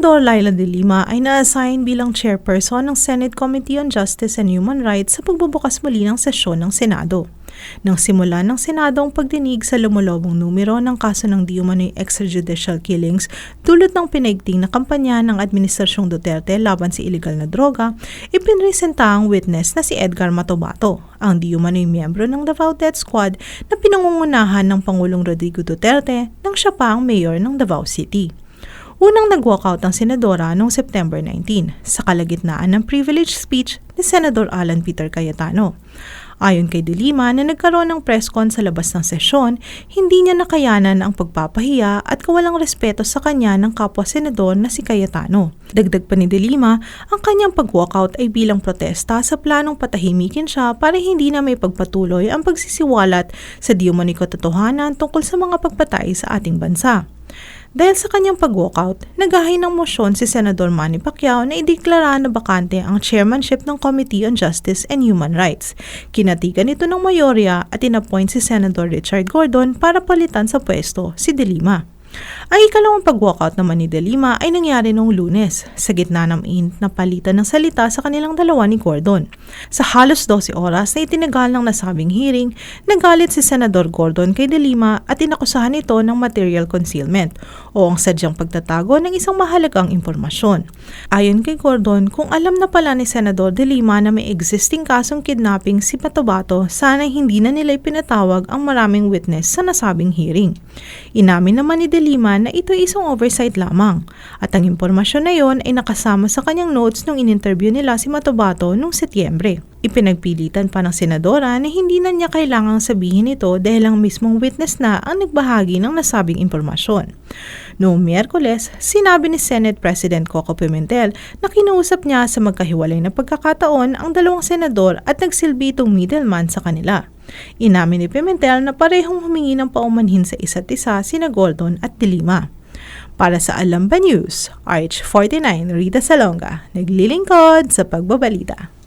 Senador Laila De Lima ay na-assign bilang chairperson ng Senate Committee on Justice and Human Rights sa pagbubukas muli ng sesyon ng Senado. Nang simula ng Senado ang pagdinig sa lumulobong numero ng kaso ng di umano'y extrajudicial killings dulot ng pinaigting na kampanya ng Administrasyong Duterte laban sa iligal na droga, ipinresenta ang witness na si Edgar Matobato, ang di umano'y miyembro ng Davao Death Squad na pinangungunahan ng Pangulong Rodrigo Duterte nang siya pa ang mayor ng Davao City. Unang nag-walkout ang senadora noong September 19 sa kalagitnaan ng privilege speech ni Senador Alan Peter Cayetano. Ayon kay De Lima na nagkaroon ng press con sa labas ng sesyon, hindi niya nakayanan ang pagpapahiya at kawalang respeto sa kanya ng kapwa senador na si Cayetano. Dagdag pa ni De Lima, ang kanyang pag-walkout ay bilang protesta sa planong patahimikin siya para hindi na may pagpatuloy ang pagsisiwalat sa di umano'y katotohanan tungkol sa mga pagpatay sa ating bansa. Dahil sa kanyang pag-walkout, naghahay ng mosyon si Senador Manny Pacquiao na ideklara na bakante ang chairmanship ng Committee on Justice and Human Rights. Kinatigan ito ng mayorya at inappoint si Senator Richard Gordon para palitan sa pwesto si De Lima. Ang ikalawang pag-walkout naman ni De Lima ay nangyari noong Lunes, sa gitna ng init na palitan ng salita sa kanilang dalawa ni Gordon. Sa halos 12 oras na itinagal ng nasabing hearing, nagalit si Senador Gordon kay De Lima at inakusahan ito ng material concealment o ang sadyang pagtatago ng isang mahalagang impormasyon. Ayon kay Gordon, kung alam na pala ni Senador De Lima na may existing kasong kidnapping si Matobato, sana hindi na nila ipinatawag ang maraming witness sa nasabing hearing. Inamin naman ni De Lima na ito ay isang oversight lamang at ang impormasyon na yon ay nakasama sa kanyang notes nung in-interview nila si Matobato noong Setyembre. Ipinagpilitan pa ng senadora na hindi na niya kailangang sabihin ito dahil ang mismong witness na ang nagbahagi ng nasabing impormasyon. Noong Miyerkules, sinabi ni Senate President Coco Pimentel na kinausap niya sa magkahiwalay na pagkakataon ang dalawang senador at nagsilbi itong middleman sa kanila. Inamin ni Pimentel na parehong humingi ng paumanhin sa isa't isa sina Gordon at De Lima. Para sa Alam Ba News, RH49 Rita Salonga, naglilingkod sa pagbabalita.